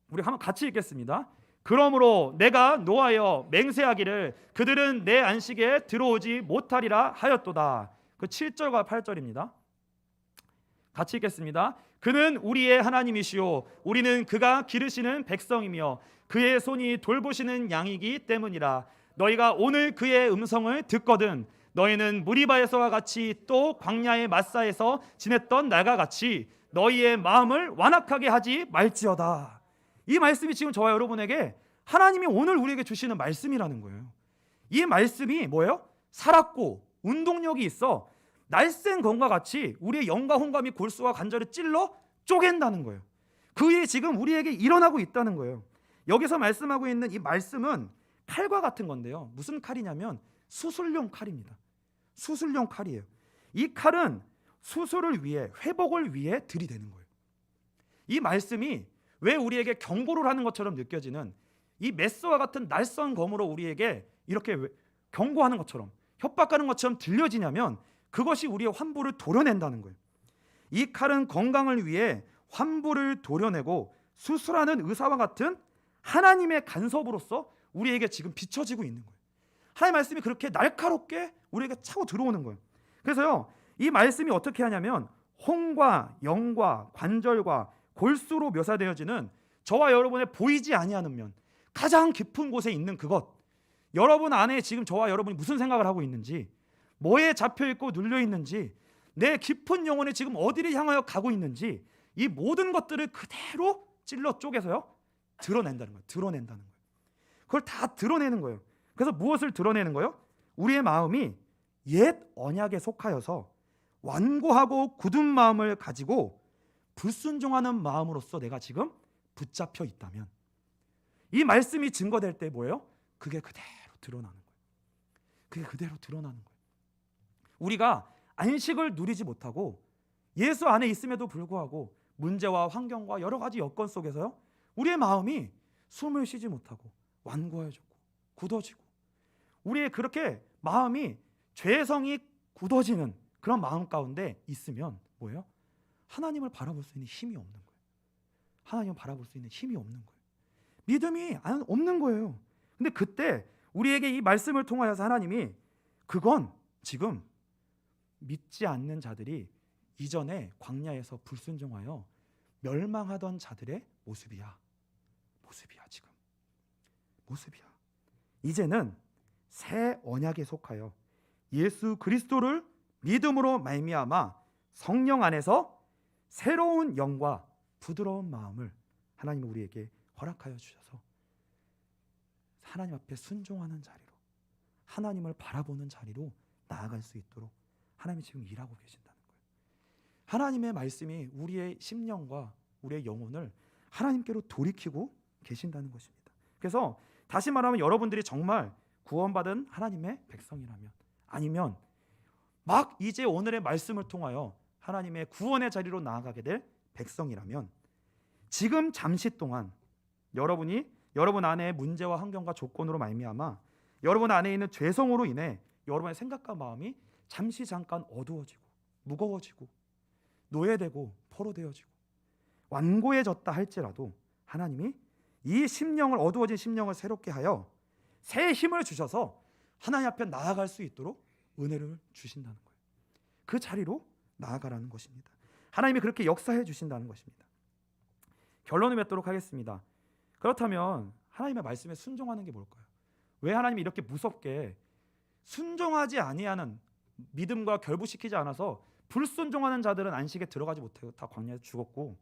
우리 한번 같이 읽겠습니다. 그러므로 내가 노하여 맹세하기를 그들은 내 안식에 들어오지 못하리라 하였도다. 그 7절과 8절입니다. 같이 읽겠습니다. 그는 우리의 하나님이시요 우리는 그가 기르시는 백성이며 그의 손이 돌보시는 양이기 때문이라. 너희가 오늘 그의 음성을 듣거든 너희는 무리바에서와 같이 또 광야의 마사에서 지냈던 날과 같이 너희의 마음을 완악하게 하지 말지어다. 이 말씀이 지금 저와 여러분에게 하나님이 오늘 우리에게 주시는 말씀이라는 거예요. 이 말씀이 뭐예요? 살았고 운동력이 있어 날쌘 검과 같이 우리의 영과 혼과 및 골수와 관절을 찔러 쪼갠다는 거예요. 그 일이 지금 우리에게 일어나고 있다는 거예요. 여기서 말씀하고 있는 이 말씀은 칼과 같은 건데요. 무슨 칼이냐면 수술용 칼입니다. 수술용 칼이에요. 이 칼은 수술을 위해, 회복을 위해 들이대는 거예요. 이 말씀이 왜 우리에게 경고를 하는 것처럼 느껴지는 이 메스와 같은 날선 검으로 우리에게 이렇게 경고하는 것처럼 협박하는 것처럼 들려지냐면 그것이 우리의 환부를 도려낸다는 거예요. 이 칼은 건강을 위해 환부를 도려내고 수술하는 의사와 같은 하나님의 간섭으로서 우리에게 지금 비춰지고 있는 거예요. 하나님의 말씀이 그렇게 날카롭게 우리에게 차고 들어오는 거예요. 그래서요, 이 말씀이 어떻게 하냐면 혼과 영과 관절과 골수로 묘사되어지는 저와 여러분의 보이지 아니하는 면, 가장 깊은 곳에 있는 그것, 여러분 안에 지금 저와 여러분이 무슨 생각을 하고 있는지, 뭐에 잡혀 있고 눌려 있는지, 내 깊은 영혼이 지금 어디를 향하여 가고 있는지, 이 모든 것들을 그대로 찔러 쪼개서요 드러낸다는 거예요. 드러낸다는 거예요. 그걸 다 드러내는 거예요. 그래서 무엇을 드러내는 거예요? 우리의 마음이 옛 언약에 속하여서 완고하고 굳은 마음을 가지고 불순종하는 마음으로서 내가 지금 붙잡혀 있다면, 이 말씀이 증거될 때 뭐예요? 그게 그대로 드러나는 거예요. 그게 그대로 드러나는 거예요. 우리가 안식을 누리지 못하고 예수 안에 있음에도 불구하고 문제와 환경과 여러 가지 여건 속에서요 우리의 마음이 숨을 쉬지 못하고 완고해지고 굳어지고, 우리의 그렇게 마음이 죄성이 굳어지는 그런 마음 가운데 있으면 뭐예요? 하나님을 바라볼 수 있는 힘이 없는 거예요. 하나님을 바라볼 수 있는 힘이 없는 거예요. 믿음이 없는 거예요. 근데 그때 우리에게 이 말씀을 통하여서 하나님이 그건 지금 믿지 않는 자들이 이전에 광야에서 불순종하여 멸망하던 자들의 모습이야. 지금 모습이야. 이제는 새 언약에 속하여 예수 그리스도를 믿음으로 말미암아 성령 안에서 새로운 영과 부드러운 마음을 하나님이 우리에게 허락하여 주셔서 하나님 앞에 순종하는 자리로, 하나님을 바라보는 자리로 나아갈 수 있도록 하나님이 지금 일하고 계신다는 거예요. 하나님의 말씀이 우리의 심령과 우리의 영혼을 하나님께로 돌이키고 계신다는 것입니다. 그래서 다시 말하면 여러분들이 정말 구원받은 하나님의 백성이라면, 아니면 막 이제 오늘의 말씀을 통하여 하나님의 구원의 자리로 나아가게 될 백성이라면, 지금 잠시 동안 여러분 안에 문제와 환경과 조건으로 말미암아 여러분 안에 있는 죄성으로 인해 여러분의 생각과 마음이 잠깐 어두워지고 무거워지고 노예되고 포로되어지고 완고해졌다 할지라도 하나님이 이 심령을, 어두워진 심령을 새롭게 하여 새 힘을 주셔서 하나님 앞에 나아갈 수 있도록 은혜를 주신다는 거예요. 그 자리로 나아가라는 것입니다. 하나님이 그렇게 역사해 주신다는 것입니다. 결론을 맺도록 하겠습니다. 그렇다면 하나님의 말씀에 순종하는 게 뭘까요? 왜 하나님이 이렇게 무섭게 순종하지 아니하는, 믿음과 결부시키지 않아서 불순종하는 자들은 안식에 들어가지 못해요. 다 광야에서 죽었고,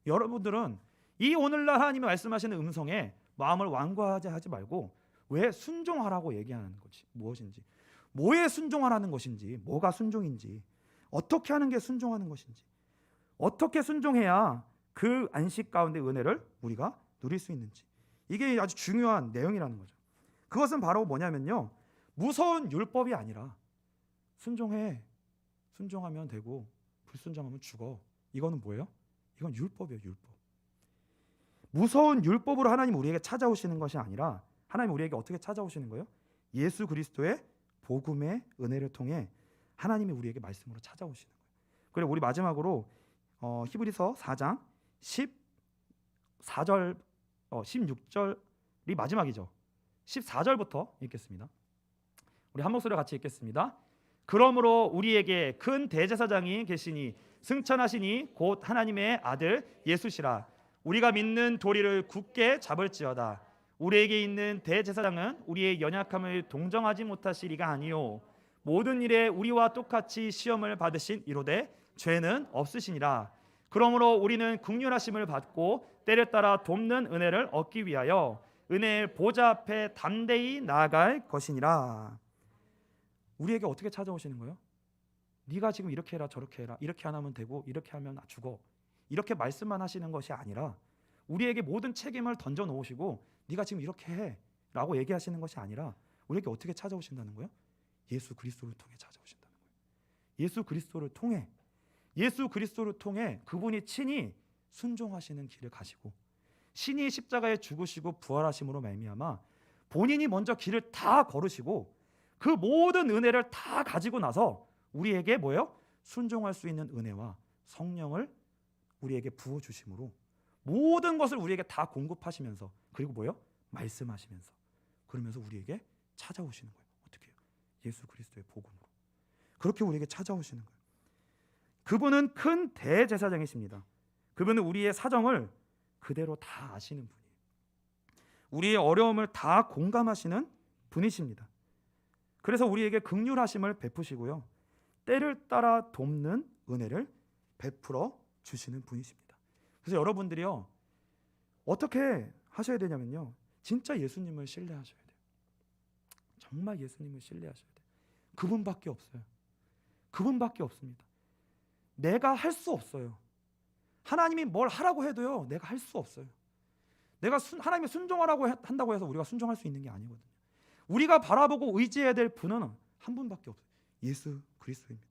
여러분들은 이 오늘날 하나님이 말씀하시는 음성에 마음을 완고하지 하지 말고 왜 순종하라고 얘기하는 것이 무엇인지, 뭐에 순종하라는 것인지, 뭐가 순종인지, 어떻게 하는 게 순종하는 것인지, 어떻게 순종해야 그 안식 가운데 은혜를 우리가 누릴 수 있는지, 이게 아주 중요한 내용이라는 거죠. 그것은 바로 뭐냐면요, 무서운 율법이 아니라 순종하면 되고 불순종하면 죽어. 이거는 뭐예요? 이건 율법이에요. 율법. 무서운 율법으로 하나님 우리에게 찾아오시는 것이 아니라 하나님 우리에게 어떻게 찾아오시는 거예요? 예수 그리스도의 복음의 은혜를 통해 하나님이 우리에게 말씀으로 찾아오시는 거예요. 그리고 우리 마지막으로 히브리서 4장 14절 16절이 마지막이죠. 14절부터 읽겠습니다. 우리 한 목소리로 같이 읽겠습니다. 그러므로 우리에게 큰 대제사장이 계시니 승천하시니 곧 하나님의 아들 예수시라. 우리가 믿는 도리를 굳게 잡을지어다. 우리에게 있는 대제사장은 우리의 연약함을 동정하지 못하실 이가 아니요 모든 일에 우리와 똑같이 시험을 받으신 이로되 죄는 없으시니라. 그러므로 우리는 긍휼하심을 받고 때를 따라 돕는 은혜를 얻기 위하여 은혜의 보좌 앞에 담대히 나아갈 것이니라. 우리에게 어떻게 찾아오시는 거예요? 네가 지금 이렇게 해라 저렇게 해라, 이렇게 안 하면 되고 이렇게 하면 죽어, 이렇게 말씀만 하시는 것이 아니라 우리에게 모든 책임을 던져 놓으시고 네가 지금 이렇게 해 라고 얘기하시는 것이 아니라 우리에게 어떻게 찾아오신다는 거예요? 예수 그리스도를 통해 찾아오신다는 거예요. 예수 그리스도를 통해 그분이 친히 순종하시는 길을 가시고 신이 십자가에 죽으시고 부활하심으로 말미암아 본인이 먼저 길을 다 걸으시고 그 모든 은혜를 다 가지고 나서 우리에게 뭐예요? 순종할 수 있는 은혜와 성령을 우리에게 부어주심으로 모든 것을 우리에게 다 공급하시면서 그리고 뭐예요? 말씀하시면서 그러면서 우리에게 찾아오시는 거예요. 어떻게 해요? 예수 그리스도의 복음으로 그렇게 우리에게 찾아오시는 거예요. 그분은 큰 대제사장이십니다. 그분은 우리의 사정을 그대로 다 아시는 분이에요. 우리의 어려움을 다 공감하시는 분이십니다. 그래서 우리에게 긍휼하심을 베푸시고요, 때를 따라 돕는 은혜를 베풀어 주시는 분이십니다. 그래서 여러분들이요 어떻게 하셔야 되냐면요, 진짜 예수님을 신뢰하셔야 돼요. 정말 예수님을 신뢰하셔야 돼요. 그분밖에 없어요. 그분밖에 없습니다. 내가 할 수 없어요. 하나님이 뭘 하라고 해도요 내가 할 수 없어요. 내가 하나님이 순종하라고 한다고 해서 우리가 순종할 수 있는 게 아니거든요. 우리가 바라보고 의지해야 될 분은 한 분밖에 없어요. 예수 그리스도입니다.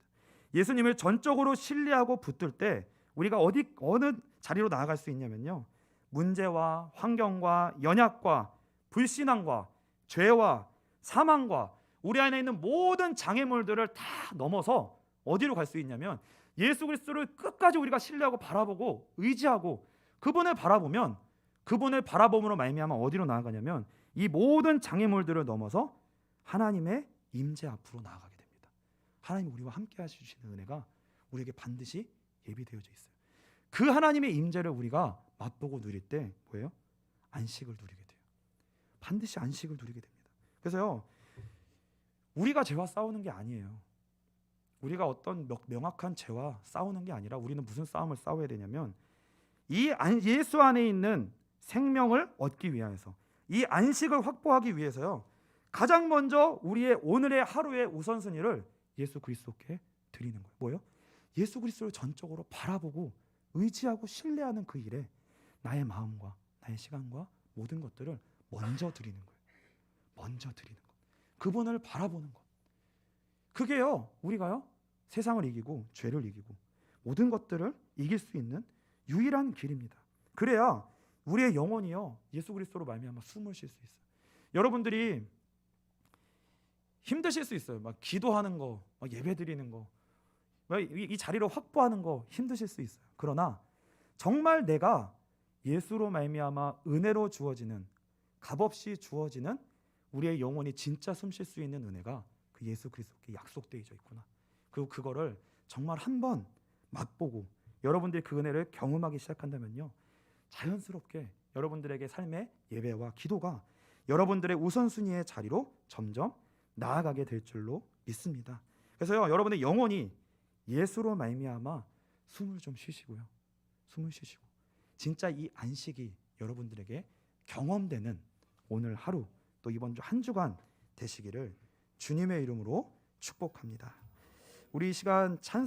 예수님을 전적으로 신뢰하고 붙들 때 우리가 어느 자리로 나아갈 수 있냐면요, 문제와 환경과 연약과 불신앙과 죄와 사망과 우리 안에 있는 모든 장애물들을 다 넘어서 어디로 갈 수 있냐면 예수 그리스도를 끝까지 우리가 신뢰하고 바라보고 의지하고 그분을 바라보면 그분을 바라봄으로 말미암아 어디로 나아가냐면 이 모든 장애물들을 넘어서 하나님의 임재 앞으로 나아가게 됩니다. 하나님이 우리와 함께 하시는 은혜가 우리에게 반드시 예비되어져 있어요. 그 하나님의 임재를 우리가 맛보고 누릴 때 뭐예요? 안식을 누리게 돼요. 반드시 안식을 누리게 됩니다. 그래서요 우리가 죄와 싸우는 게 아니에요. 우리가 어떤 명확한 죄와 싸우는 게 아니라 우리는 무슨 싸움을 싸워야 되냐면 이 예수 안에 있는 생명을 얻기 위해서, 이 안식을 확보하기 위해서요 가장 먼저 우리의 오늘의 하루의 우선순위를 예수 그리스도께 드리는 거예요. 뭐예요? 예수 그리스도를 전적으로 바라보고 의지하고 신뢰하는 그 일에 나의 마음과 나의 시간과 모든 것들을 먼저 드리는 거예요. 먼저 드리는 것. 그분을 바라보는 것. 그게요 우리가요 세상을 이기고 죄를 이기고 모든 것들을 이길 수 있는 유일한 길입니다. 그래야 우리의 영혼이요 예수 그리스도로 말미암아 숨을 쉴 수 있어요. 여러분들이 힘드실 수 있어요. 막 기도하는 거, 막 예배 드리는 거, 이 자리를 확보하는 거 힘드실 수 있어요. 그러나 정말 내가 예수로 말미암아 은혜로 주어지는, 값없이 주어지는 우리의 영혼이 진짜 숨 쉴 수 있는 은혜가 그 예수 그리스도께 약속되어져 있구나. 그리고 그거를 정말 한번 맛보고 여러분들이 그 은혜를 경험하기 시작한다면요 자연스럽게 여러분들에게 삶의 예배와 기도가 여러분들의 우선순위의 자리로 점점 나아가게 될 줄로 믿습니다. 그래서요 여러분의 영혼이 예수로 말미암아 숨을 좀 쉬시고요, 숨을 쉬시고 진짜 이 안식이 여러분들에게 경험되는 오늘 하루 또 이번 주 한 주간 되시기를 주님의 이름으로 축복합니다. 우리 이 시간 찬송